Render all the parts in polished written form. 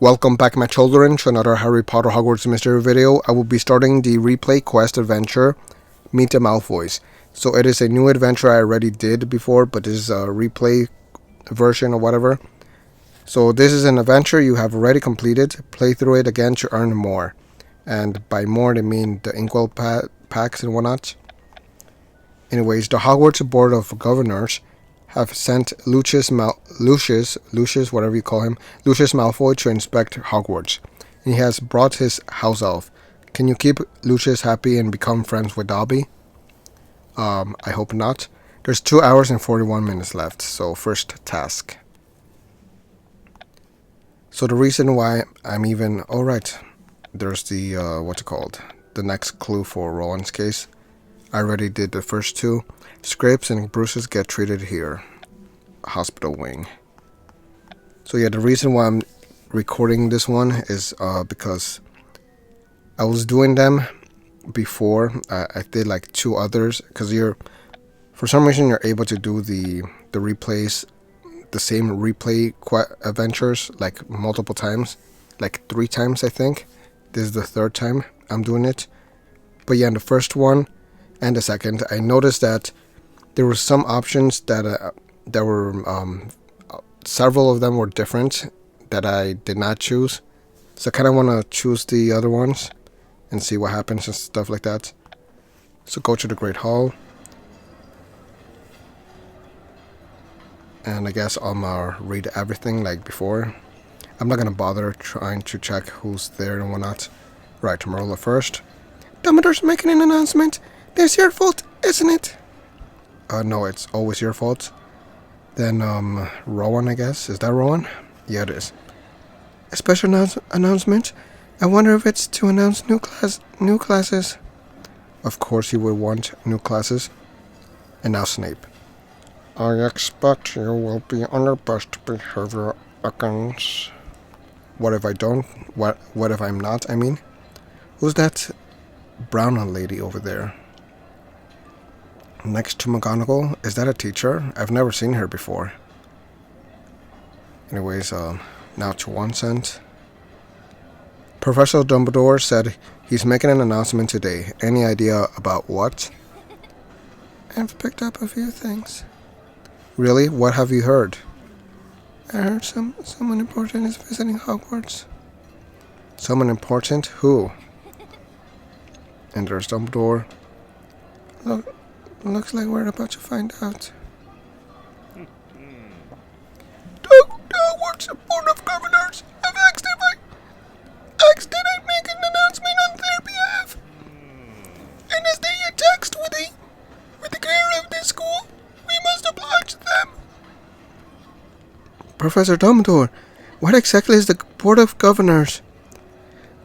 Welcome back my children to another Harry Potter Hogwarts mystery video. I will be starting the replay quest adventure, Meet the Malfoys. So it is a new adventure I already did before, but this is a replay version or whatever. So this is an adventure you have already completed. Play through it again to earn more. And by more they mean the inkwell packs and whatnot. Anyways, the Hogwarts Board of Governors have sent Lucius, whatever you call him, Lucius Malfoy to inspect Hogwarts. He has brought his house elf. Can you keep Lucius happy and become friends with Dobby? I hope not. There's 2 hours and 41 minutes left, so first task. So the reason why I'm even... Alright, there's the, what's it called? The next clue for Rowan's case. I already did the first two. Scrapes and bruises get treated here. Hospital wing. So yeah, the reason why I'm recording this one is because I was doing them before. I did like two others because for some reason you're able to do the replays, the same replay adventures like multiple times, like 3 times I think. This is the 3rd time I'm doing it. But yeah, in the first one and the second, I noticed that there were some options that were several of them were different that I did not choose. So I kind of want to choose the other ones and see what happens and stuff like that. So go to the Great Hall. And I guess I'll read everything like before. I'm not going to bother trying to check who's there and whatnot. Right, Marilla first. Dumbledore's making an announcement. It's your fault, isn't it? No, it's always your fault. Then, Rowan, I guess. Is that Rowan? Yeah, it is. A special announcement? I wonder if it's to announce new classes. Of course he would want new classes. And now Snape. I expect you will be on your best behavior against... What if I don't? What if I'm not, I mean? Who's that brown lady over there? Next to McGonagall? Is that a teacher? I've never seen her before. Anyways, now to 1 cent. Professor Dumbledore said he's making an announcement today. Any idea about what? I've picked up a few things. Really? What have you heard? I heard someone important is visiting Hogwarts. Someone important? Who? And there's Dumbledore. Looks like we're about to find out. The Hogwarts Board of Governors have asked did I make an announcement on their behalf. And as they are taxed with the care of this school, we must oblige them. Professor Dumbledore, what exactly is the Board of Governors?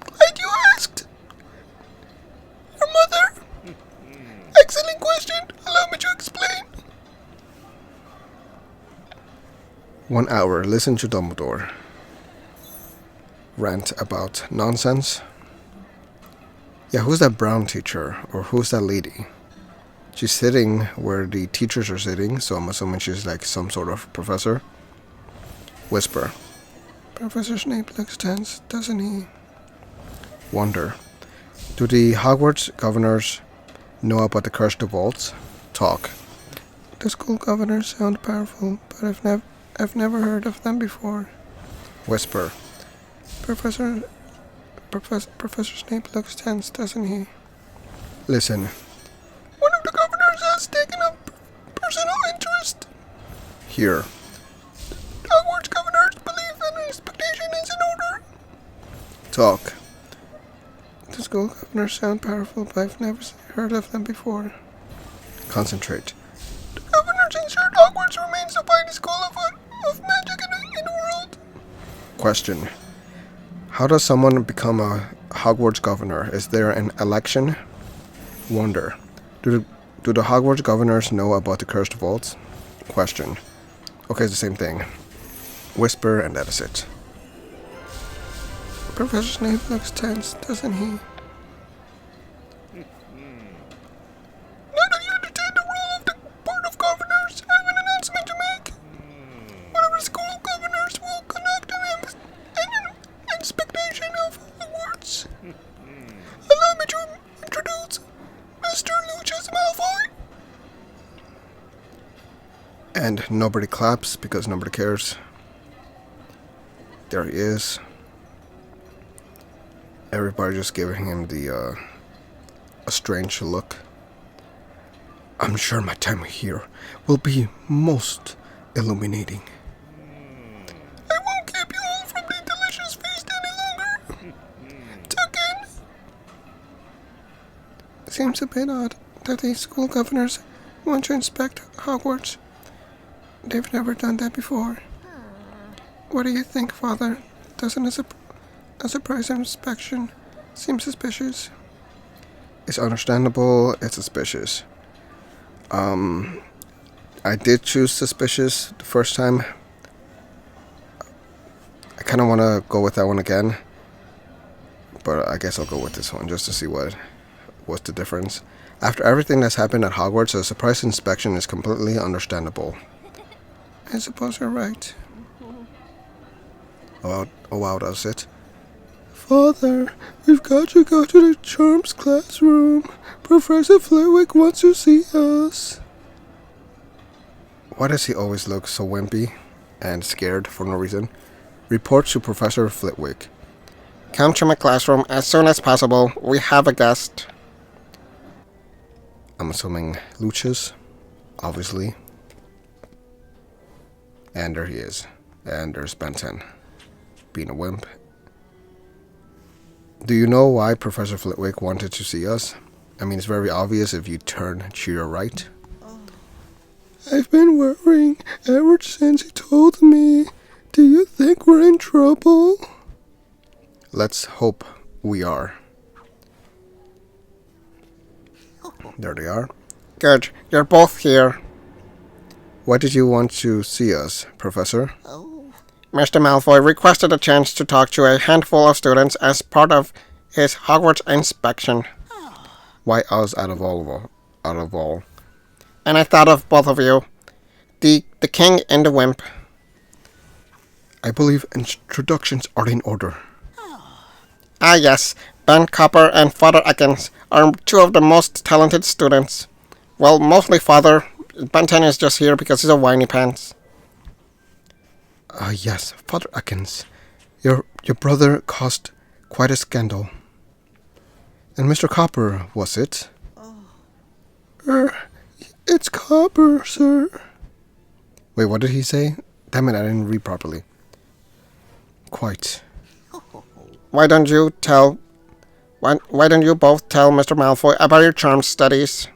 Glad you asked. Your mother? Excellent question. Allow me to explain. 1 hour. Listen to Dumbledore rant about nonsense. Yeah, who's that brown teacher? Or who's that lady? She's sitting where the teachers are sitting, so I'm assuming she's like some sort of professor. Whisper. Professor Snape looks tense, doesn't he? Wonder. Do the Hogwarts governors know about the cursed vaults? Talk. The school governors sound powerful, but I've never heard of them before. Whisper. Professor Snape looks tense, doesn't he? Listen. One of the governors has taken a personal interest. Here. The Hogwarts governors believe an inspection is in order. Talk. The school governors sound powerful, but I've never heard of them before. Concentrate. The governors ensured Hogwarts remains the finest school of magic in the world. Question. How does someone become a Hogwarts governor? Is there an election? Wonder. Do the Hogwarts governors know about the cursed vaults? Question. Okay, it's the same thing. Whisper, and that is it. Professor Snape looks tense, doesn't he? Now that you understand the role of the Board of Governors, I have an announcement to make. One of the school governors will conduct an And nobody claps because nobody cares. There he is. Everybody just giving him the a strange look. I'm sure my time here will be most illuminating. I won't keep you all from the delicious feast any longer. Tuck in. Seems a bit odd that the school governors want to inspect Hogwarts. They've never done that before. What do you think, Father? Doesn't a surprise inspection seem suspicious? It's understandable, it's suspicious. I did choose suspicious the first time. I kind of want to go with that one again. But I guess I'll go with this one just to see what's the difference. After everything that's happened at Hogwarts, a surprise inspection is completely understandable. I suppose you're right. Oh wow, that's it. Father, we've got to go to the Charms classroom. Professor Flitwick wants to see us. Why does he always look so wimpy and scared for no reason? Report to Professor Flitwick. Come to my classroom as soon as possible. We have a guest. I'm assuming Lucius, obviously. And there he is. And there's Ben 10, being a wimp. Do you know why Professor Flitwick wanted to see us? I mean, it's very obvious if you turn to your right. I've been worrying ever since he told me. Do you think we're in trouble? Let's hope we are. There they are. Good, you're both here. Why did you want to see us, Professor? Mr. Malfoy requested a chance to talk to a handful of students as part of his Hogwarts inspection. Why us out of all? And I thought of both of you. The king and the wimp. I believe introductions are in order. Ah yes, Ben Copper and Father Ekins are two of the most talented students. Well, mostly Father. Ben 10 is just here because he's a whiny pants. Yes, Father Ekins. Your brother caused quite a scandal. And Mr. Copper, was it? It's Copper, sir. Wait, what did he say? Damn it, I didn't read properly. Quite. Why don't you both tell Mr. Malfoy about your charm studies?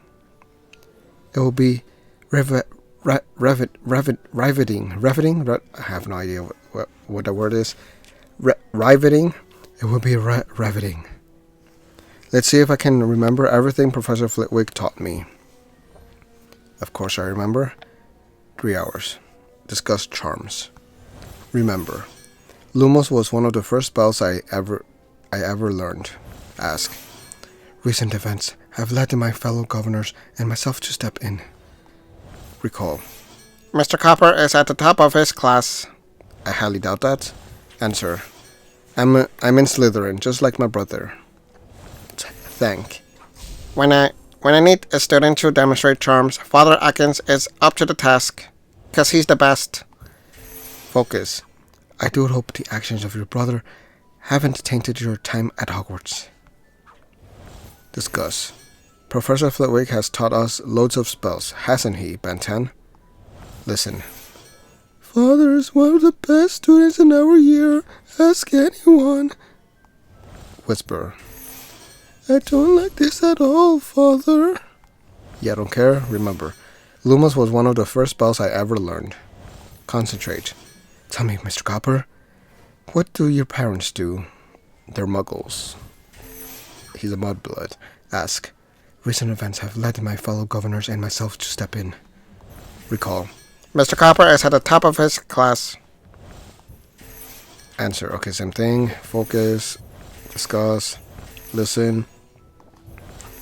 It will be riveting. I have no idea what the word is. Riveting. It will be riveting. Let's see if I can remember everything Professor Flitwick taught me. Of course I remember. 3 hours. Discuss charms. Remember. Lumos was one of the first spells I ever learned. Ask. Recent events have led my fellow governors and myself to step in. Recall. Mr. Copper is at the top of his class. I highly doubt that. Answer. I'm in Slytherin, just like my brother. Thank. When I need a student to demonstrate charms, Father Ekins is up to the task, 'cause he's the best. Focus. I do hope the actions of your brother haven't tainted your time at Hogwarts. Discuss. Professor Flitwick has taught us loads of spells, hasn't he, Ben 10? Listen. Father is one of the best students in our year. Ask anyone. Whisper. I don't like this at all, Father. Yeah, I don't care. Remember, Lumos was one of the first spells I ever learned. Concentrate. Tell me, Mr. Copper, what do your parents do? They're muggles. He's a mudblood. Ask. Recent events have led my fellow governors and myself to step in. Recall. Mr. Copper is at the top of his class. Answer. Okay, same thing. Focus. Discuss. Listen.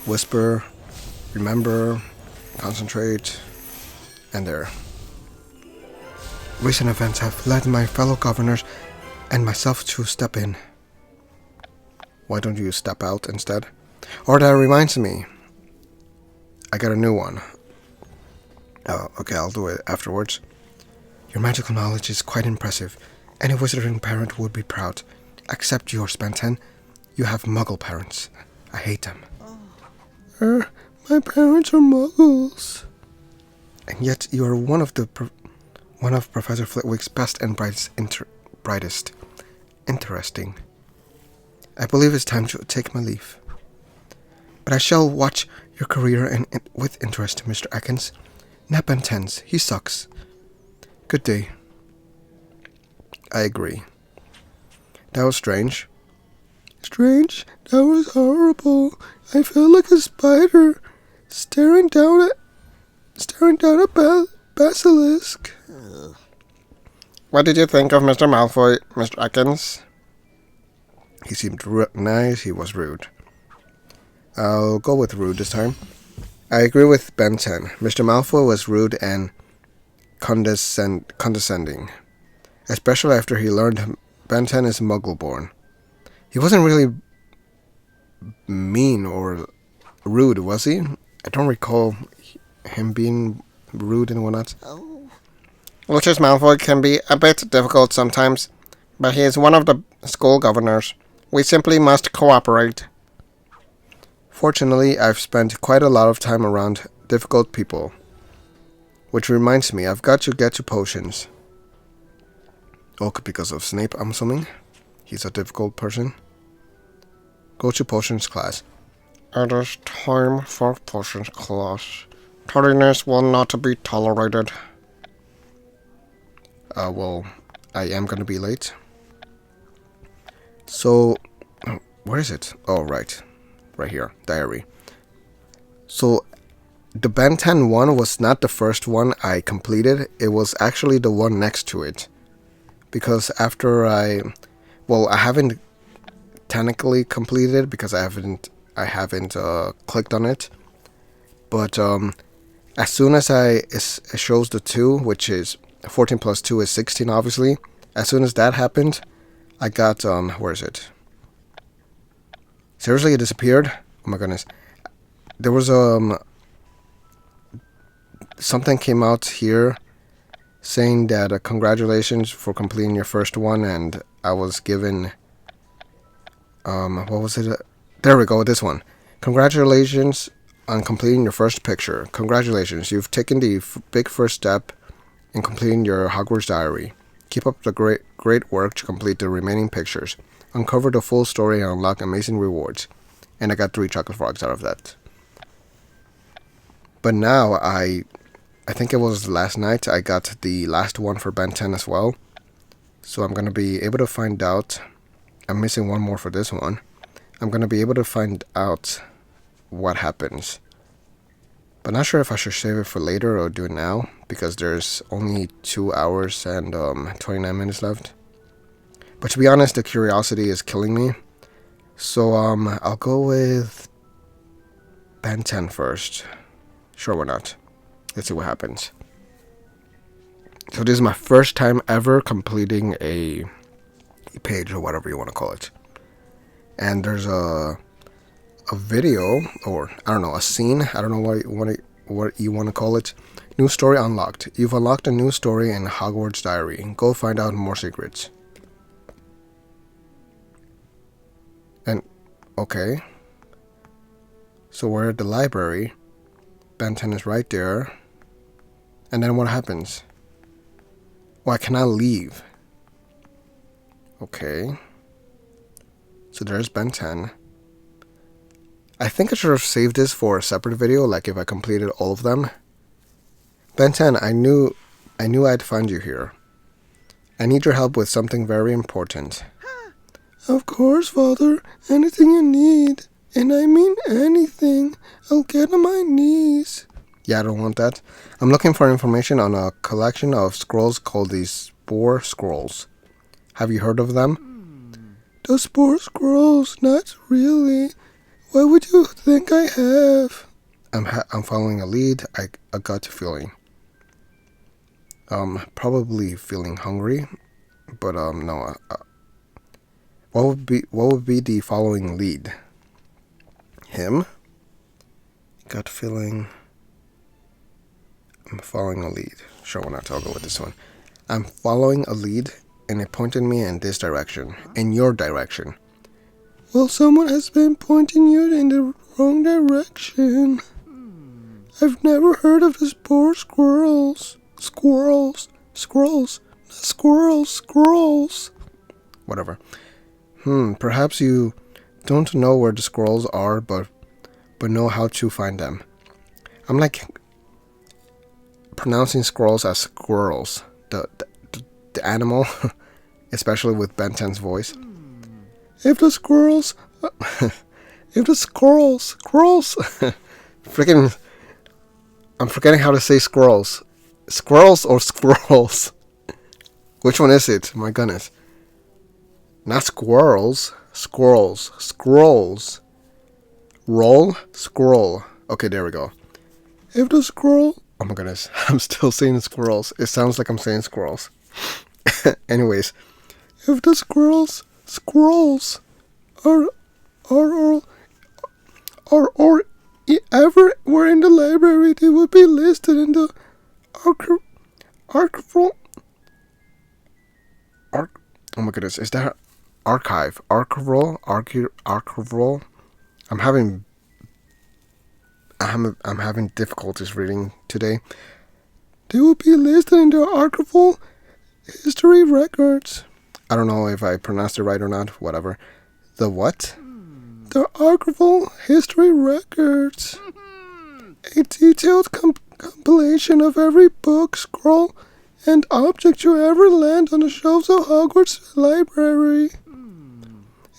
Whisper. Remember. Concentrate. And there. Recent events have led my fellow governors and myself to step in. Why don't you step out instead? Or that reminds me. I got a new one. Oh, okay, I'll do it afterwards. Your magical knowledge is quite impressive. Any wizarding parent would be proud. Except yours, Ben 10. You have muggle parents. I hate them. My parents are muggles. And yet you are one of Professor Flitwick's best and brightest. Interesting. I believe it's time to take my leave. But I shall watch your career with interest, Mr. Atkins. Not Ben 10's. He sucks. Good day. I agree. That was strange. Strange? That was horrible. I felt like a spider staring down a basilisk. What did you think of Mr. Malfoy, Mr. Atkins? He seemed nice. He was rude. I'll go with rude this time. I agree with Ben 10. Mr. Malfoy was rude and condescending, especially after he learned Ben 10 is Muggle-born. He wasn't really mean or rude, was he? I don't recall him being rude and whatnot. Lucius Malfoy can be a bit difficult sometimes, but he is one of the school governors. We simply must cooperate. Fortunately, I've spent quite a lot of time around difficult people. Which reminds me, I've got to get to potions. Okay, because of Snape, I'm assuming. He's a difficult person. Go to potions class. It is time for potions class. Tardiness will not be tolerated. Well, I am gonna be late. So, where is it? Oh, right. Right here. Diary. So, the Ben 10 one was not the first one I completed. It was actually the one next to it. Because after I haven't technically completed it because I haven't clicked on it. But as soon as it shows the 2, which is 14 plus 2 is 16, obviously. As soon as that happened, I got where is it? Seriously, it disappeared? Oh my goodness. There was something came out here saying that congratulations for completing your first one, and I was given what was it? There we go, this one. Congratulations on completing your first picture. Congratulations, you've taken the big first step in completing your Hogwarts diary. Keep up the great work to complete the remaining pictures. Uncover the full story and unlock amazing rewards. And I got 3 chocolate frogs out of that. But now I think it was last night I got the last one for Ben 10 as well. So I'm going to be able to find out. I'm missing one more for this one. I'm going to be able to find out what happens. But not sure if I should save it for later or do it now, because there's only 2 hours and 29 minutes left. But to be honest, the curiosity is killing me. So I'll go with Ben 10 first. Sure, why not? Let's see what happens. So this is my first time ever completing a page or whatever you want to call it. And there's a video, or I don't know, a scene. I don't know what you want to call it. New story unlocked. You've unlocked a new story in Hogwarts diary. Go find out more secrets. And okay. So we're at the library. Ben 10 is right there. And then what happens? Oh, I cannot leave. Okay. So there's Ben 10. I think I should have saved this for a separate video, like if I completed all of them. Ben 10, I knew I'd find you here. I need your help with something very important. Of course, Father. Anything you need. And I mean anything. I'll get on my knees. Yeah, I don't want that. I'm looking for information on a collection of scrolls called the Spore Scrolls. Have you heard of them? The Spore Scrolls? Not really. What would you think I have? I'm following a lead. A gut feeling. Probably feeling hungry, but no. What would be the following lead? Him? Gut feeling. I'm following a lead. Sure, why not? I'll go with this one. I'm following a lead, and it pointed me in this direction. In your direction. Well, someone has been pointing you in the wrong direction. I've never heard of the poor squirrels. Squirrels. Whatever. Perhaps you don't know where the squirrels are, but know how to find them. I'm like pronouncing squirrels as squirrels. The animal, especially with Ben 10's voice. If the squirrels, freaking, I'm forgetting how to say squirrels. Squirrels or squirrels? Which one is it? My goodness. Not squirrels. Scrolls. Roll, scroll. Okay, there we go. If the squirrel... Oh my goodness, I'm still saying squirrels. It sounds like I'm saying squirrels. Anyways. If the squirrels are ever were in the library, they would be listed in the archival. Oh my goodness, is that archive? Archival? I'm having difficulties reading today. They will be listed in the archival history records. I don't know if I pronounced it right or not. Whatever. The what? The archival history records. A detailed compilation of every book, scroll, and object you ever land on the shelves of Hogwarts library.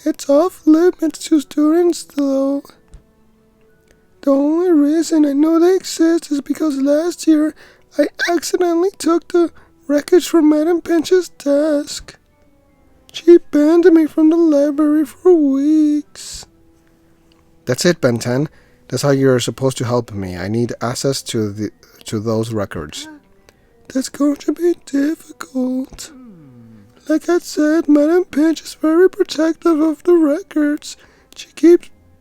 It's off limits to students, though. The only reason I know they exist is because last year I accidentally took the wreckage from Madam Pinch's desk. She banned me from the library for weeks. That's it, Ben 10. That's how you're supposed to help me. I need access to those records. That's going to be difficult. Like I said, Madam Pinch is very protective of the records. She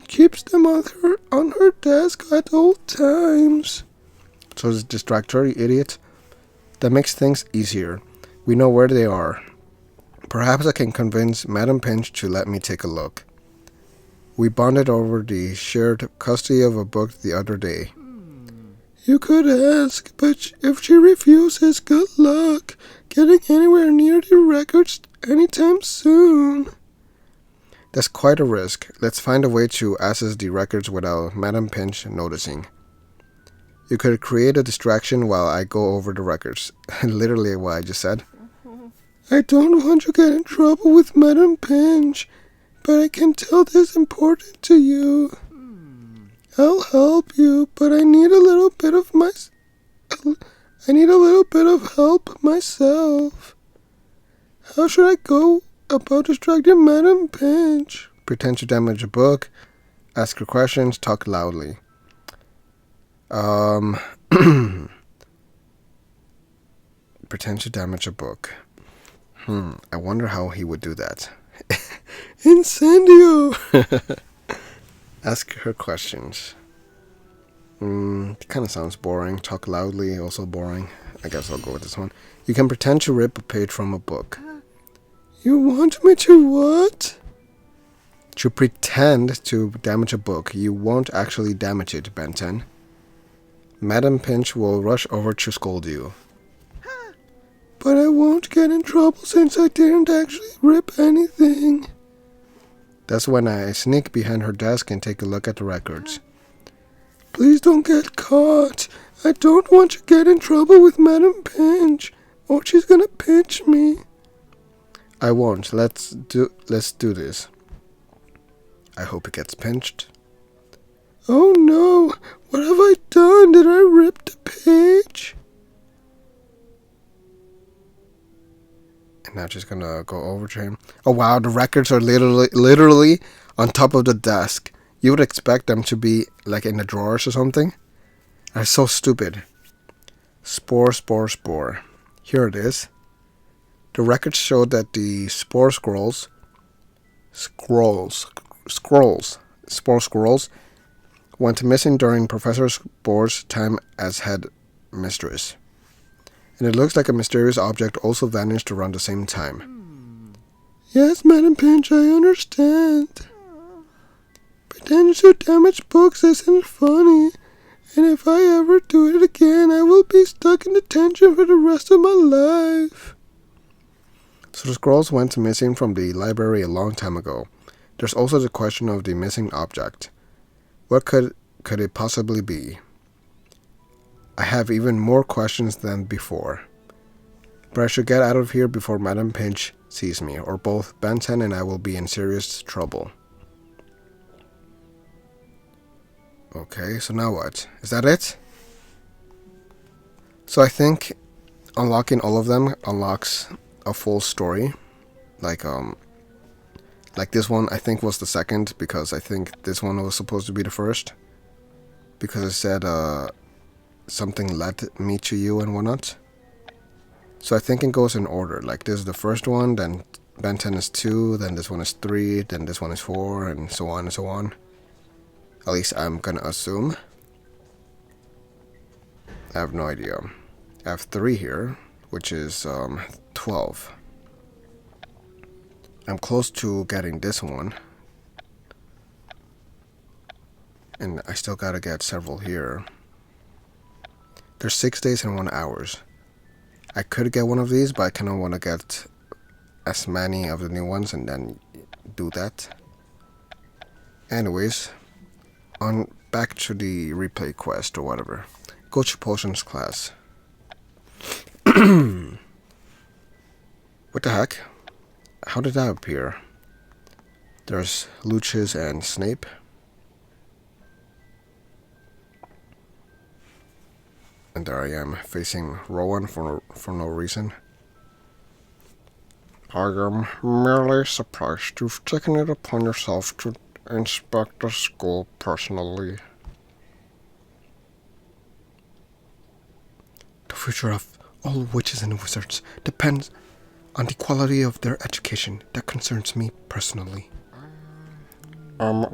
keeps them on her desk at all times. So just distract her, you idiot. That makes things easier. We know where they are. Perhaps I can convince Madam Pinch to let me take a look. We bonded over the shared custody of a book the other day. You could ask, but if she refuses, good luck getting anywhere near the records anytime soon. That's quite a risk. Let's find a way to access the records without Madam Pinch noticing. You could create a distraction while I go over the records. Literally what I just said. I don't want to get in trouble with Madam Pinch, but I can tell this is important to you. I'll help you, but I need a little bit of help myself. How should I go about distracting Madam Pinch? Pretend to damage a book, ask her questions, talk loudly. Pretend to damage a book. I wonder how he would do that. Incendio! Ask her questions. Kind of sounds boring. Talk loudly, also boring. I guess I'll go with this one. You can pretend to rip a page from a book. You want me to what? To pretend to damage a book. You won't actually damage it, Ben 10. Madam Pinch will rush over to scold you. But I won't get in trouble since I didn't actually rip anything. That's when I sneak behind her desk and take a look at the records. Please don't get caught. I don't want to get in trouble with Madam Pinch, or she's gonna pinch me. I won't. Let's do this. I hope it gets pinched. Oh no! What have I done? Did I rip the page? And now just gonna go over to him. Oh wow, the records are literally on top of the desk. You would expect them to be like in the drawers or something. That's so stupid. Spore. Here it is. The records show that the spore squirrels went missing during Professor Spore's time as head mistress. And it looks like a mysterious object also vanished around the same time. Yes, Madam Pinch, I understand. Pretending to damage books isn't funny. And if I ever do it again, I will be stuck in detention for the rest of my life. So the scrolls went missing from the library a long time ago. There's also the question of the missing object. What could it possibly be? I have even more questions than before. But I should get out of here before Madam Pinch sees me, or both Ben 10 and I will be in serious trouble. Okay, so now what? Is that it? So I think unlocking all of them unlocks a full story. Like this one I think was the second, because I think this one was supposed to be the first. Because it said something led me to you and whatnot. So I think it goes in order. Like this is the first one, then Ben 10 is 2, then this one is 3, then this one is 4, and so on and so on. At least I'm gonna assume. I have no idea. I have 3 here, which is 12. I'm close to getting this one. And I still gotta get several here. There's 6 days and 1 hour. I could get one of these, but I kinda wanna get as many of the new ones and then do that. Anyways, on back to the replay quest or whatever. Go to potions class. What the heck? How did that appear? There's Lucius and Snape. And there I am, facing Rowan for no reason. I am merely surprised you've taken it upon yourself to inspect the school personally. The future of all witches and wizards depends on the quality of their education. That concerns me personally. I'm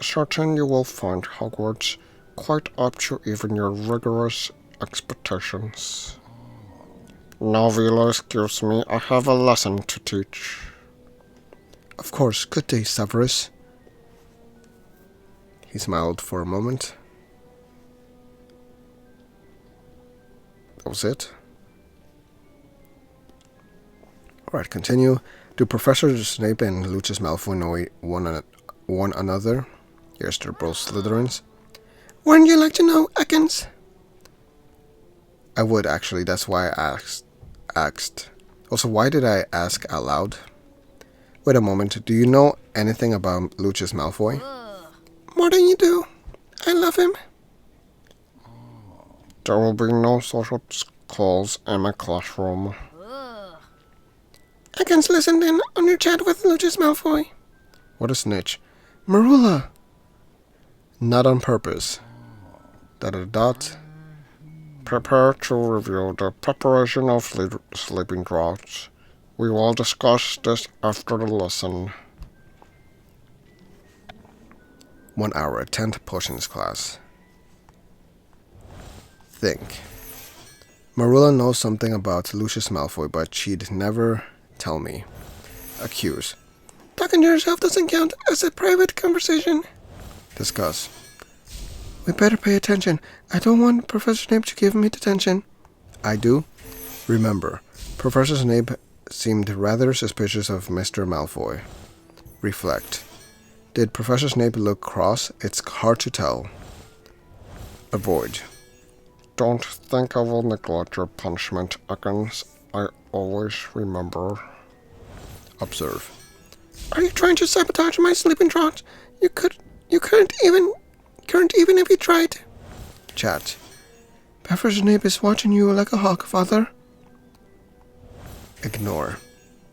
certain you will find Hogwarts quite up to even your rigorous expectations. Now, Vila, excuse me, I have a lesson to teach. Of course, good day, Severus. He smiled for a moment. That was it. Alright, continue. Do Professor Snape and Lucius Malfoy know one another? Yes, they're both Slytherins. Wouldn't you like to know, Ekans? I would, actually. That's why I asked. Also, why did I ask out loud? Wait a moment. Do you know anything about Lucius Malfoy? More than you do. I love him. There will be no social calls in my classroom. Ekans listened in on your chat with Lucius Malfoy. What a snitch. Marula. Not on purpose. ... Prepare to review the preparation of sleeping draughts. We will discuss this after the lesson. 1 hour, attend potions class. Think. Marilla knows something about Lucius Malfoy, but she'd never tell me. Accuse. Talking to yourself doesn't count as a private conversation. Discuss. We better pay attention. I don't want Professor Snape to give me detention. I do. Remember, Professor Snape seemed rather suspicious of Mr. Malfoy. Reflect. Did Professor Snape look cross? It's hard to tell. Avoid. Don't think I will neglect your punishment, Ekans. I always remember. Observe. Are you trying to sabotage my sleeping draught? You couldn't even if you tried. Chat. Professor Snape is watching you like a hawk, Father. Ignore.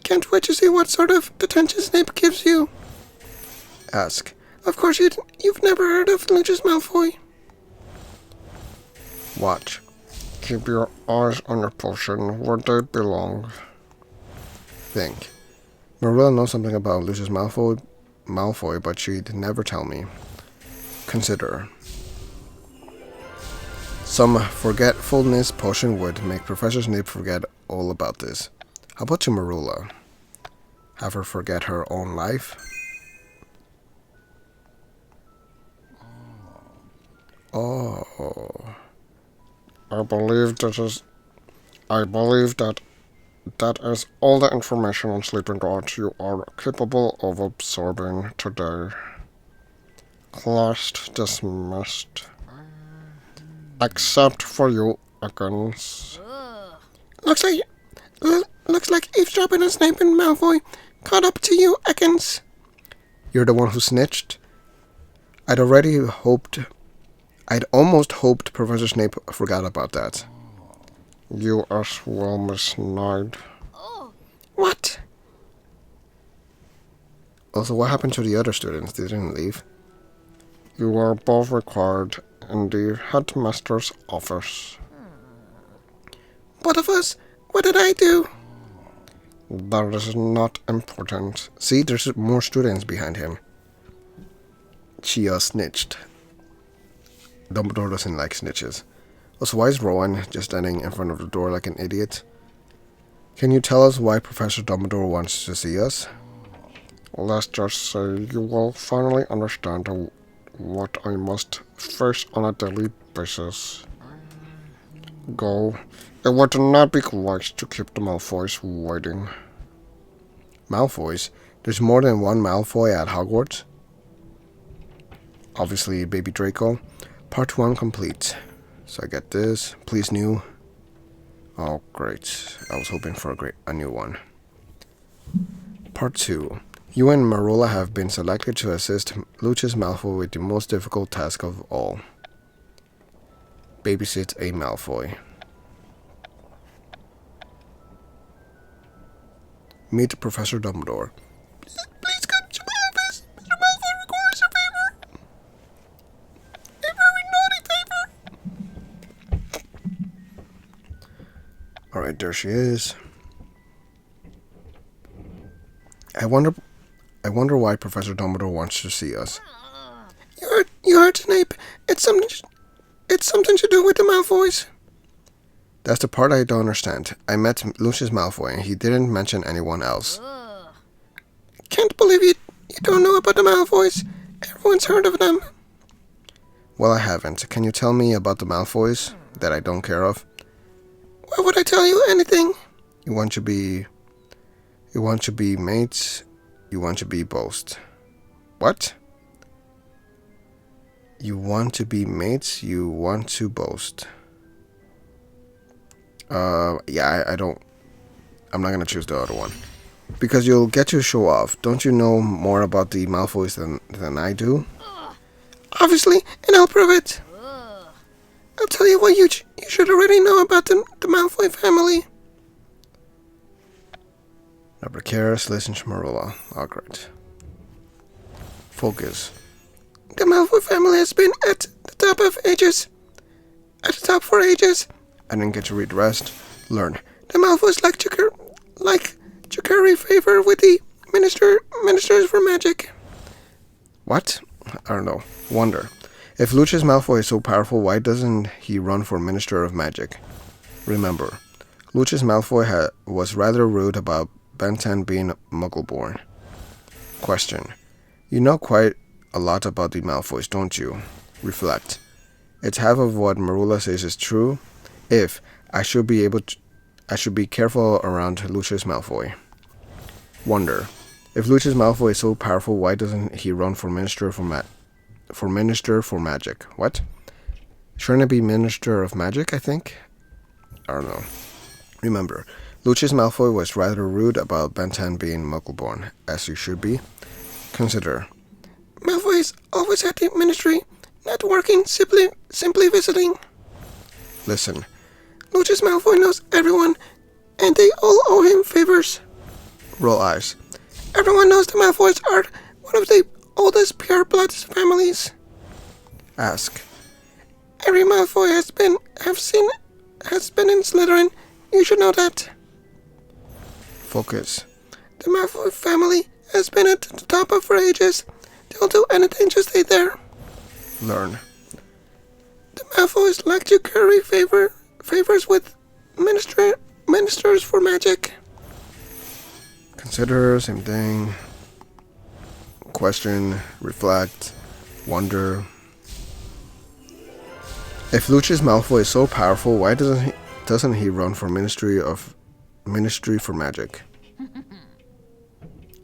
Can't wait to see what sort of detention Snape gives you. Ask. Of course you've never heard of Lucius Malfoy. Watch. Keep your eyes on your potion where they belong. Think. Marilla knows something about Lucius Malfoy, but she'd never tell me. Consider. Some forgetfulness potion would make Professor Snape forget all about this. How about you, Marula? Have her forget her own life? Oh. I believe that is all the information on sleeping dogs you are capable of absorbing today. Class dismissed. Except for you, Ekans. Looks like eavesdropping on Snape and Malfoy caught up to you, Ekans. You're the one who snitched? I'd almost hoped Professor Snape forgot about that. You as well, Miss Knight. What? Also, what happened to the other students? They didn't leave. You are both required in the headmaster's office. Both of us? What did I do? That is not important. See, there's more students behind him. She snitched. Dumbledore doesn't like snitches. Also, why is Rowan just standing in front of the door like an idiot? Can you tell us why Professor Dumbledore wants to see us? Let's just say you will finally understand what I must face on a daily basis. Go. It would not be wise to keep the Malfoys waiting. Malfoys? There's more than one Malfoy at Hogwarts? Obviously, Baby Draco. Part 1 complete. So I get this. Please new. Oh, great. I was hoping for a new one. Part 2. You and Marula have been selected to assist Lucius Malfoy with the most difficult task of all. Babysit a Malfoy. Meet Professor Dumbledore. Please come to my office. Mr. Malfoy requires a favor. A very naughty favor. Alright, there she is. I wonder why Professor Dumbledore wants to see us. You heard, Snape. It's something to do with the Malfoys. That's the part I don't understand. I met Lucius Malfoy and he didn't mention anyone else. Can't believe you don't know about the Malfoys. Everyone's heard of them. Well, I haven't. Can you tell me about the Malfoys that I don't care of? Why would I tell you anything? You want to be mates. You want to be boast. What? You want to be mates. You want to boast. Yeah, I'm not gonna choose the other one. Because you'll get to show off. Don't you know more about the Malfoys than I do? Obviously, and I'll prove it. I'll tell you what you should already know about the Malfoy family. Number Karis, listen to Marilla. Oh, great. Focus. The Malfoy family has been at the top of ages. At the top for ages. I didn't get to read the rest. Learn. The Malfoys like to curry favor with the ministers for magic. What? I don't know. Wonder. If Lucius Malfoy is so powerful, why doesn't he run for Minister of Magic? Remember, Lucius Malfoy was rather rude about Ben 10 being Muggle-born. Question. You know quite a lot about the Malfoys, don't you? Reflect. It's half of what Marula says is true. If I should be careful around Lucius Malfoy. Wonder. If Lucius Malfoy is so powerful, why doesn't he run for Minister for Magic? What? Shouldn't it be Minister of Magic, I think? I don't know. Remember, Lucius Malfoy was rather rude about Ben 10 being Muggle-born, as he should be. Consider. Malfoy's always at the ministry, not working, simply visiting. Listen. Lucius Malfoy knows everyone, and they all owe him favors. Roll eyes. Everyone knows the Malfoys are one of the oldest pure-blood families. Ask. Every Malfoy has been in Slytherin. You should know that. Focus. The Malfoy family has been at the top of for ages. They'll do anything to stay there. Learn. The Malfoys like to curry favors with ministers for magic. Consider, same thing. Question, reflect, wonder. If Lucius Malfoy is so powerful, why doesn't he run for Ministry for Magic?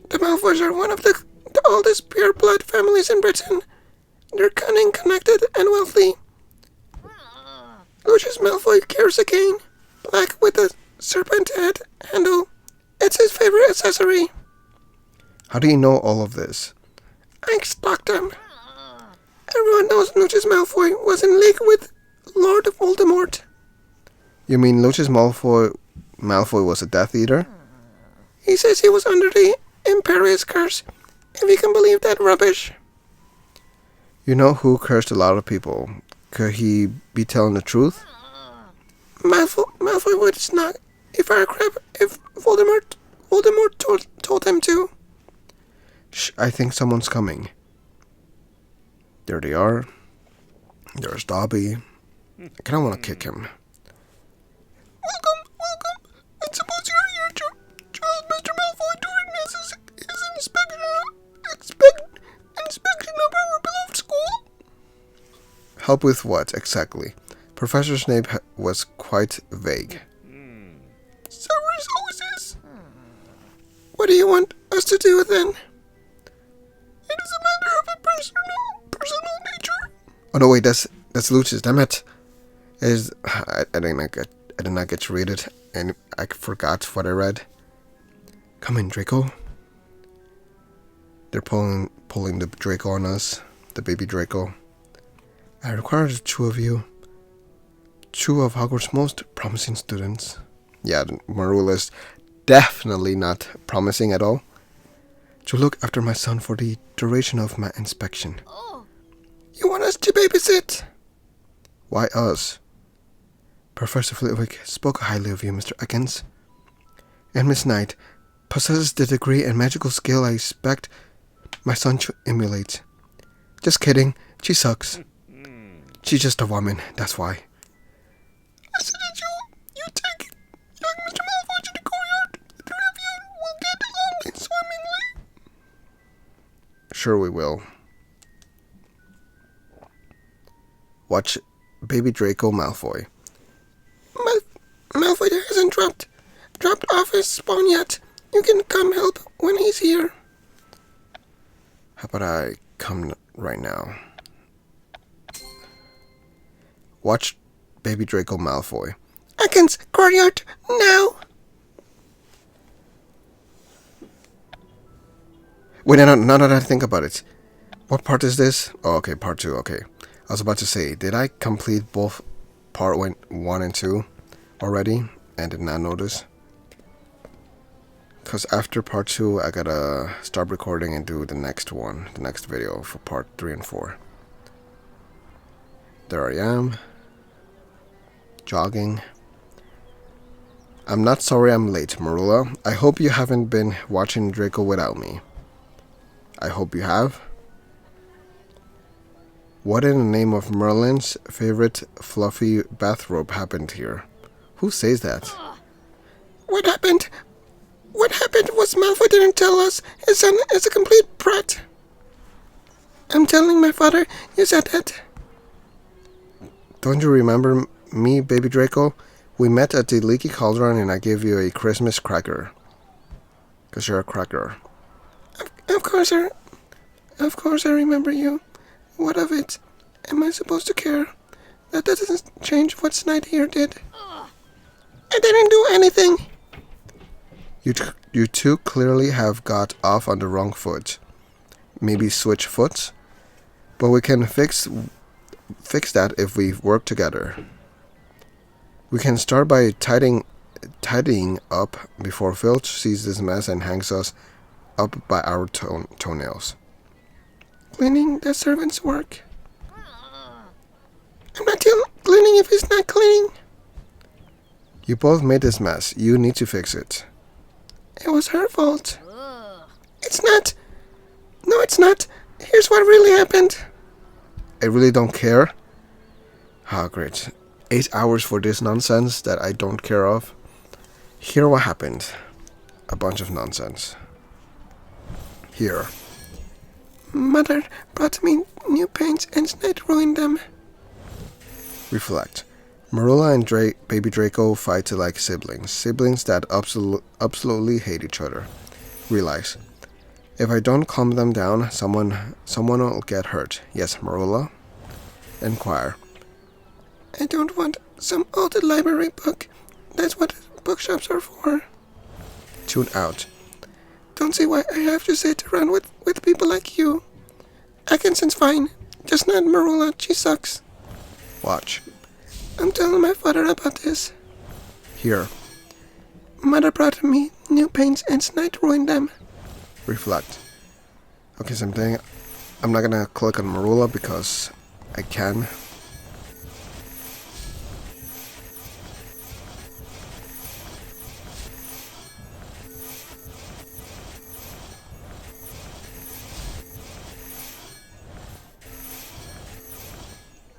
The Malfoys are one of the oldest pure blood families in Britain. They're cunning, connected, and wealthy. Lucius Malfoy carries a cane, black with a serpent head handle. It's his favorite accessory. How do you know all of this? I stalked him. Everyone knows Lucius Malfoy was in league with Lord Voldemort. You mean Lucius Malfoy was a Death Eater? He says he was under the Imperious Curse, if you can believe that rubbish. You know who cursed a lot of people. Could he be telling the truth? Malfoy would snug if Voldemort told him to. Shh, I think someone's coming. There they are. There's Dobby. I kind of want to kick him. Welcome. I suppose you're here, child Mr. Malfoy, during his inspection of our beloved school. Help with what, exactly? Professor Snape was quite vague. Severus always is. What do you want us to do then? It is a matter of a personal nature. Oh no, wait, that's Lucius, damn it. I did not get to read it, and I forgot what I read. Come in, Draco. They're pulling the Draco on us, the baby Draco. I require the two of you, two of Hogwarts' most promising students. Yeah, Marula is definitely not promising at all. To look after my son for the duration of my inspection. Oh. You want us to babysit? Why us? Professor Flitwick spoke highly of you, Mr. Ekins. And Miss Knight possesses the degree and magical skill I expect my son to emulate. Just kidding, she sucks. She's just a woman, that's why. I said that you take young Mr. Malfoy to the courtyard. The three of you will get along swimmingly. Sure we will. Watch baby Draco Malfoy. Malfoy hasn't dropped off his spawn yet. You can come help when he's here. How about I come right now? Watch baby Draco Malfoy. Ekins, courtyard, now! Wait, no, now that I think about it. What part is this? Oh, okay, part 2, okay. I was about to say, did I complete both part 1 and 2 already and did not notice? Because after part 2, I gotta start recording and do the next video for part 3 and 4. There I am. Jogging. I'm not sorry I'm late, Marula. I hope you haven't been watching Draco without me. I hope you have. What in the name of Merlin's favorite fluffy bathrobe happened here? Who says that? What happened? What happened was Malfoy didn't tell us. His son is a complete brat. I'm telling my father you said that. Don't you remember me, baby Draco? We met at the Leaky Cauldron and I gave you a Christmas cracker. 'Cause you're a cracker. Of course I remember you. What of it? Am I supposed to care? That doesn't change what Snide here did. I didn't do anything. You two clearly have got off on the wrong foot. Maybe switch foots? But we can fix that if we work together. We can start by tidying up before Filch sees this mess and hangs us up by our toenails. Cleaning the servant's work. I'm not cleaning if he's not cleaning. You both made this mess. You need to fix it. It was her fault. It's not. No, it's not. Here's what really happened. I really don't care. Ah, great. 8 hours for this nonsense that I don't care of. Here what happened. A bunch of nonsense. Here. Mother brought me new paints and Snape ruined them. Reflect. Marilla and Baby Draco fight like siblings. Siblings that absolutely hate each other. Realize. If I don't calm them down, someone will get hurt. Yes, Marilla? Inquire. I don't want some old library book. That's what bookshops are for. Tune out. Don't see why I have to sit around with people like you. Atkinson's fine. Just not Marilla. She sucks. Watch. I'm telling my father about this. Here. Mother brought me new paints and Snape ruined them. Reflect. Okay, same thing. I'm not gonna click on Marilla because I can.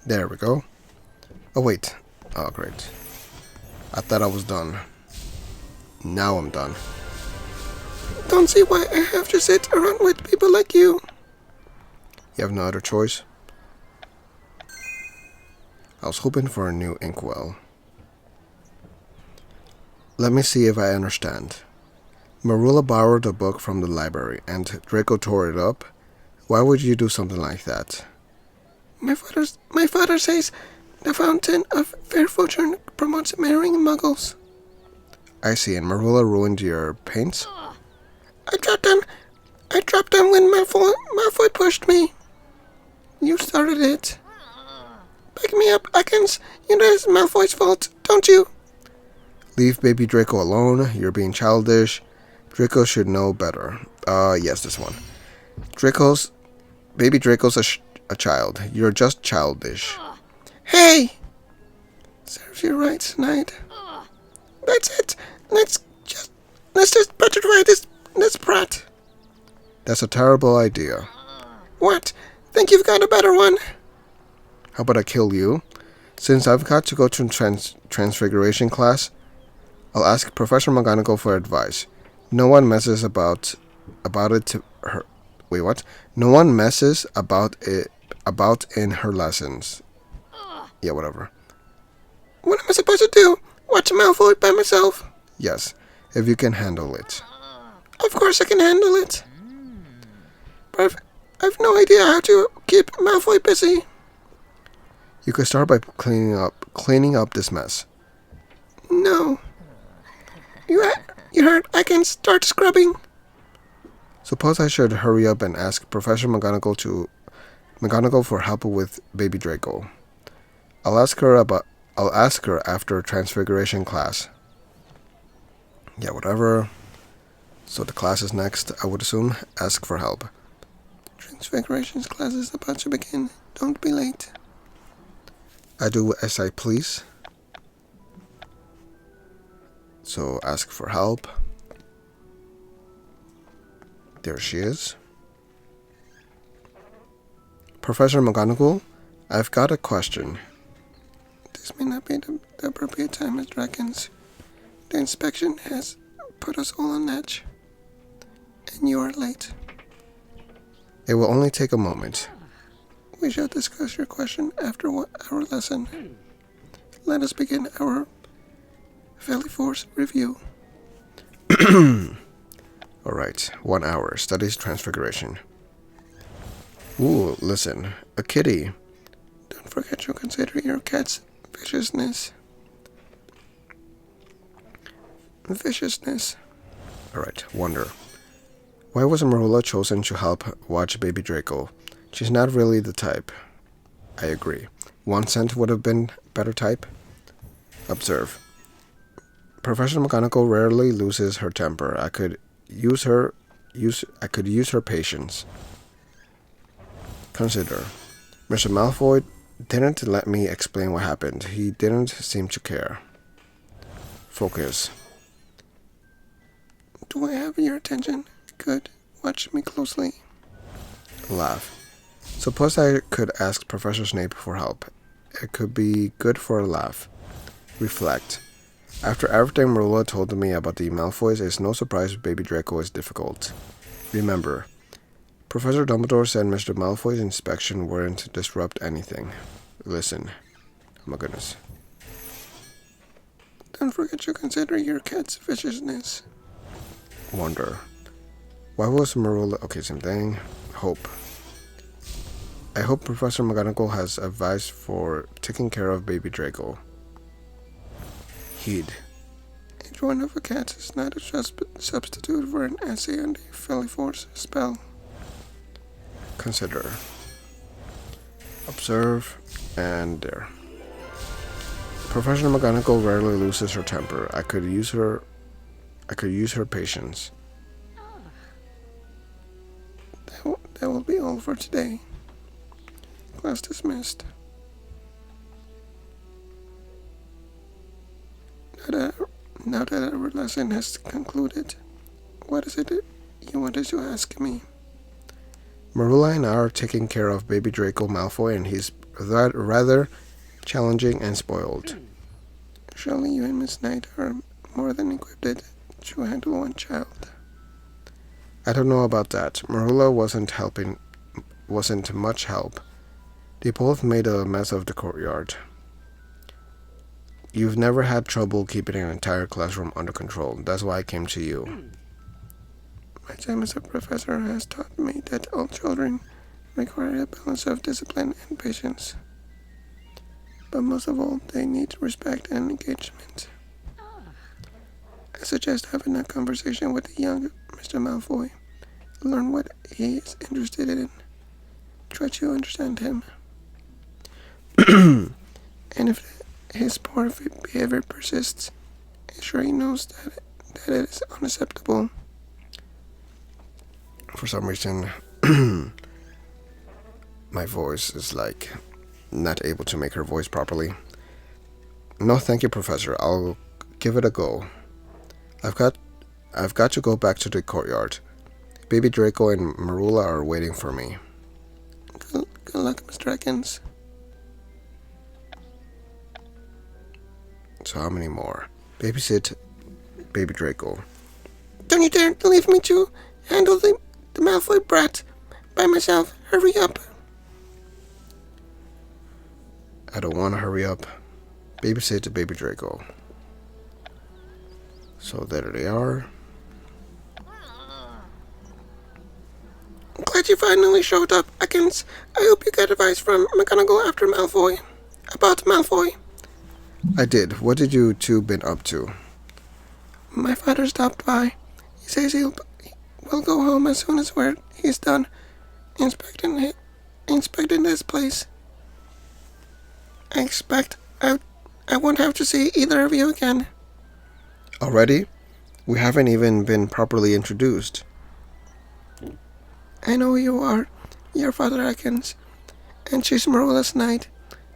There we go. Oh wait. Oh great. I thought I was done. Now I'm done. Don't see why I have to sit around with people like you. You have no other choice? I was hoping for a new inkwell. Let me see if I understand. Marilla borrowed a book from the library and Draco tore it up. Why would you do something like that? My father says the Fountain of Fair Fortune promotes marrying muggles. I see, and Marilla ruined your paints? I dropped them when Malfoy pushed me. You started it. Back me up, Atkins. You know it's Malfoy's fault, don't you? Leave Baby Draco alone. You're being childish. Draco should know better. Yes, this one. Baby Draco's a child. You're just childish. Hey! Serves you right tonight. That's it. Let's just petrify this brat. That's a terrible idea. What? Think you've got a better one? How about I kill you? Since I've got to go to transfiguration class, I'll ask Professor McGonagall for advice. No one messes about it to her. Wait, what? No one messes about in her lessons. Yeah, whatever. What am I supposed to do? Watch Malfoy by myself? Yes, if you can handle it. Of course I can handle it. But I've no idea how to keep Malfoy busy. You could start by cleaning up this mess. No. You heard I can start scrubbing. Suppose I should hurry up and ask Professor McGonagall for help with Baby Draco. I'll ask her after transfiguration class. Yeah, whatever. So the class is next, I would assume. Ask for help. Transfiguration's class is about to begin. Don't be late. I do as I please. So ask for help. There she is. Professor McGonagall, I've got a question. This may not be the appropriate time, Mr. Atkins. The inspection has put us all on edge. And you are late. It will only take a moment. We shall discuss your question after our lesson. Let us begin our Valley Force review. Alright, 1 hour. Studies transfiguration. Ooh, listen. A kitty. Don't forget to consider your cat's viciousness. Alright, wonder. Why was Marilla chosen to help watch Baby Draco? She's not really the type. I agree. 1 cent would have been better type. Observe. Professor McGonagall rarely loses her temper. I could use her patience. Consider. Mr. Malfoy didn't let me explain what happened. He didn't seem to care. Focus. Do I have your attention? Good. Watch me closely. Laugh. Suppose I could ask Professor Snape for help. It could be good for a laugh. Reflect. After everything Marilla told me about the Malfoys, it's no surprise Baby Draco is difficult. Remember, Professor Dumbledore said Mr. Malfoy's inspection wouldn't disrupt anything. Listen. Oh my goodness. Don't forget to consider your cat's viciousness. Wonder. Why was Marilla... Okay, same thing. Hope. I hope Professor McGonagall has advice for taking care of Baby Draco. Heed. Each one of a cat is not a substitute for an essay on the Feliforce spell. Consider. Observe. And there. Professor McGonagall rarely loses her temper. I could use her patience. That will be all for today. Class dismissed. Now that our lesson has concluded, what is it you wanted to ask me? Marilla and I are taking care of Baby Draco Malfoy, and he's rather challenging and spoiled. Surely you and Miss Knight are more than equipped to handle one child. I don't know about that. Marilla wasn't much help. They both made a mess of the courtyard. You've never had trouble keeping an entire classroom under control. That's why I came to you. My time as a professor has taught me that all children require a balance of discipline and patience. But most of all, they need respect and engagement. I suggest having a conversation with the young Mr. Malfoy. Learn what he is interested in. Try to understand him. And if his poor behavior persists, ensure he knows that it is unacceptable. For some reason, my voice is like not able to make her voice properly. No, thank you, Professor. I'll give it a go. I've got to go back to the courtyard. Baby Draco and Marilla are waiting for me. Good luck, Mr. Atkins. So how many more? Babysit Baby Draco. Don't you dare to leave me to handle the Malfoy brat by myself. Hurry up. I don't want to hurry up. Babysit Baby Draco. So there they are. I'm glad you finally showed up, Atkins. I hope you get advice from McGonagall after Malfoy. About Malfoy. I did. What did you two been up to? My father stopped by. He says we'll go home as soon as he's done inspecting this place. I expect I won't have to see either of you again. Already? We haven't even been properly introduced. I know who you are. Your father Atkins. And she's Marilla's Knight,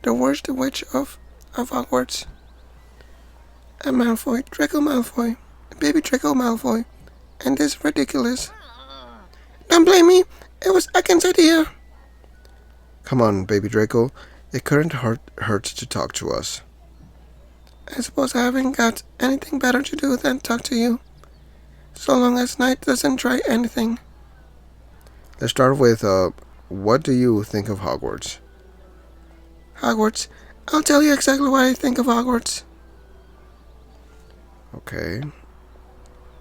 the worst witch of Hogwarts. And Malfoy, Draco Malfoy, baby Draco Malfoy, and this ridiculous. Don't blame me, it was Atkins' idea. Come on, Baby Draco. It couldn't hurt to talk to us. I suppose I haven't got anything better to do than talk to you. So long as Knight doesn't try anything. Let's start with, what do you think of Hogwarts? Hogwarts. I'll tell you exactly what I think of Hogwarts. Okay.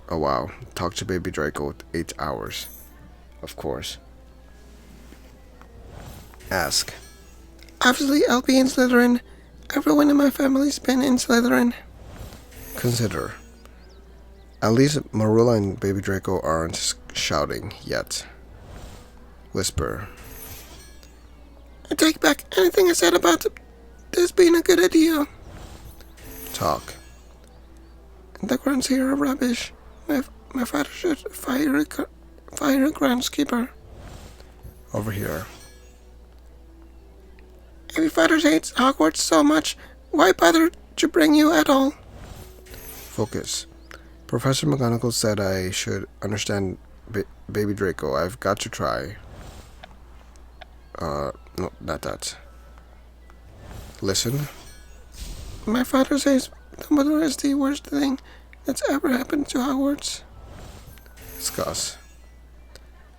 Oh wow. Talk to Baby Draco 8 hours. Of course. Ask. Obviously, I'll be in Slytherin. Everyone in my family's been in Slytherin. Consider. At least Marilla and Baby Draco aren't shouting yet. Whisper. I take back anything I said about this being a good idea. Talk. The grunts here are rubbish. My father should fire a groundskeeper. Over here. If your father hates Hogwarts so much, why bother to bring you at all? Focus. Professor McGonagall said I should understand Baby Draco. I've got to try. No, not that. Listen. My father says Dumbledore is the worst thing that's ever happened to Hogwarts. Discuss.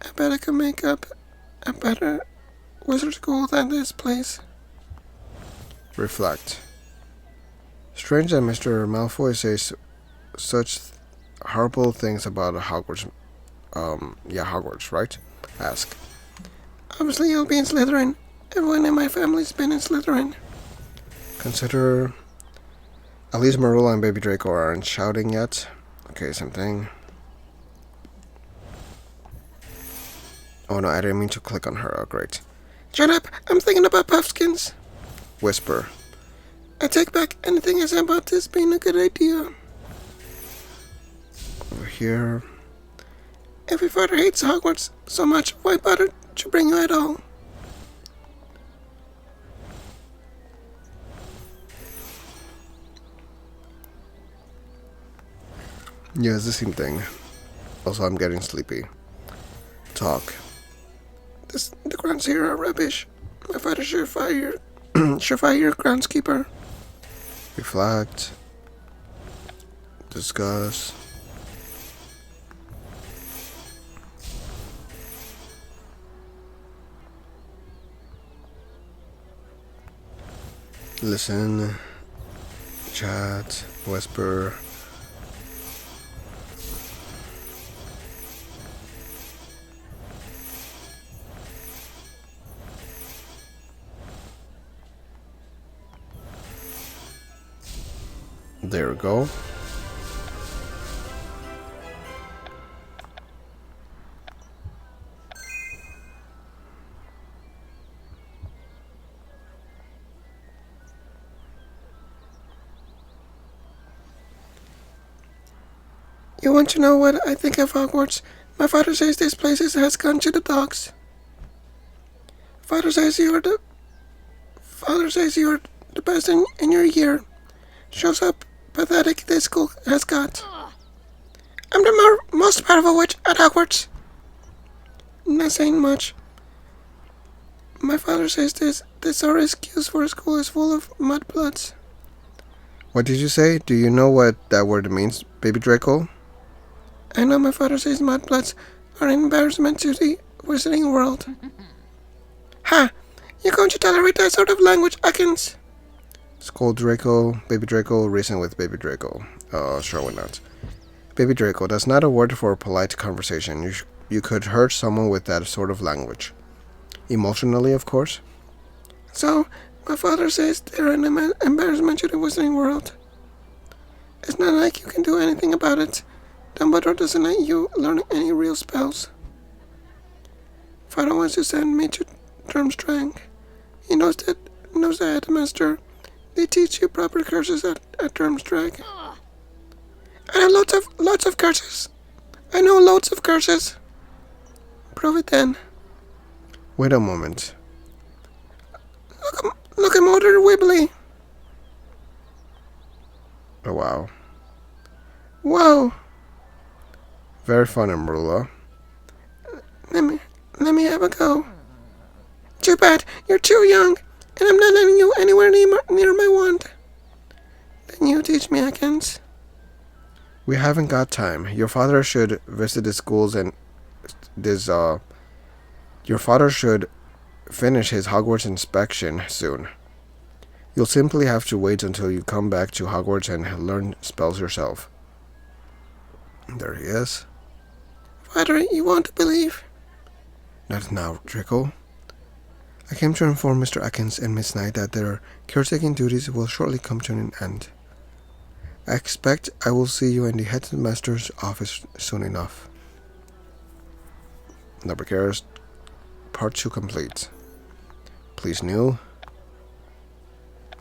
I bet I could make up a better wizard school than this place. Reflect. Strange that Mr. Malfoy says such horrible things about Hogwarts. Hogwarts, right? Ask. Obviously, I'll be in Slytherin. Everyone in my family's been in Slytherin. Consider at least Marilla and Baby Draco aren't shouting yet. Okay, same thing. Oh no, I didn't mean to click on her. Oh, great. Shut up! I'm thinking about Puffskins. Whisper. I take back anything I said about this being a good idea. Over here. If your father hates Hogwarts so much, why bother to bring you at all? Yeah, it's the same thing. Also, I'm getting sleepy. Talk. The grounds here are rubbish. My father's surefire groundskeeper. Reflect. Discuss. Listen. Chat. Whisper. There we go. You want to know what I think of Hogwarts? My father says this place has gone to the dogs. Father says you're the best in your year. Shows how pathetic this school has got. I'm the most powerful witch at Hogwarts. Not saying much. My father says this our excuse for a school is full of mudbloods. What did you say? Do you know what that word means, Baby Draco? I know my father says mudbloods are an embarrassment to the wizarding world. Ha! You're going to tolerate that sort of language, Atkins? Scold Draco, Baby Draco, reason with Baby Draco. Sure, why not? Baby Draco, that's not a word for a polite conversation. You could hurt someone with that sort of language. Emotionally, of course. So, my father says they're an embarrassment to the wizarding world. It's not like you can do anything about it. Dumbledore doesn't let you learn any real spells. Father wants to send me to Durmstrang. He knows the headmaster. They teach you proper curses at Durmstrang. I know lots of curses. I know loads of curses. Prove it then. Wait a moment. Look at Mother Wibbly. Oh, wow. Whoa. Very fun, Marilla. Let me have a go. Too bad, you're too young, and I'm not letting you anywhere near my wand. Then you teach me, Atkins. We haven't got time. Your father should visit the schools and your father should finish his Hogwarts inspection soon. You'll simply have to wait until you come back to Hogwarts and learn spells yourself. There he is. Father, you won't believe. Not now, Draco. I came to inform Mr. Atkins and Miss Knight that their caretaking duties will shortly come to an end. I expect I will see you in the headmaster's office soon enough. Number cares. Part 2 complete. Please new.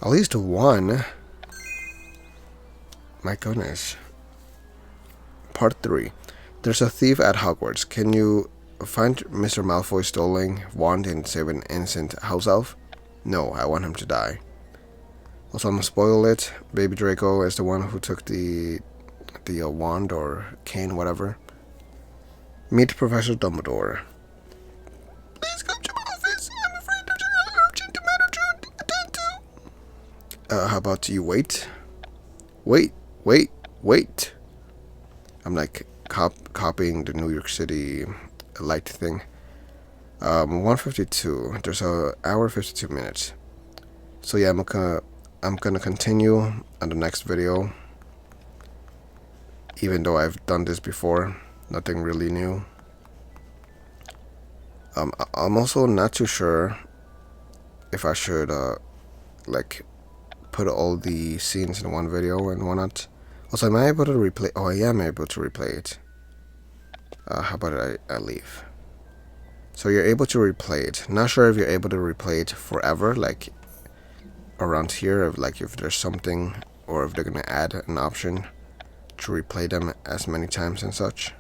At least one. My goodness. Part 3. There's a thief at Hogwarts. Can you find Mr. Malfoy's stolen wand and save an innocent house elf? No, I want him to die. Also, I'm gonna spoil it. Baby Draco is the one who took the wand or cane, whatever. Meet Professor Dumbledore. Please come to my office. I'm afraid there's an urgent matter to attend to. How about you wait? Wait. I'm like copying the New York City light thing. 1:52. There's a hour 52 minutes. So yeah, I'm gonna continue on the next video. Even though I've done this before, nothing really new. I'm also not too sure if I should like put all the scenes in one video and whatnot. Also, am I able to replay? Oh, I am able to replay it. How about I leave? So you're able to replay it. Not sure if you're able to replay it forever, like around here, if there's something, or if they're gonna add an option to replay them as many times and such.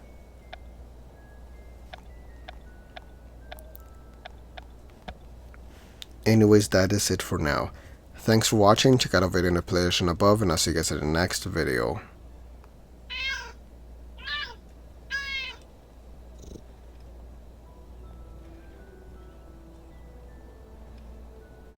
Anyways, that is it for now. Thanks for watching. Check out our video in the playlist above, and I'll see you guys in the next video.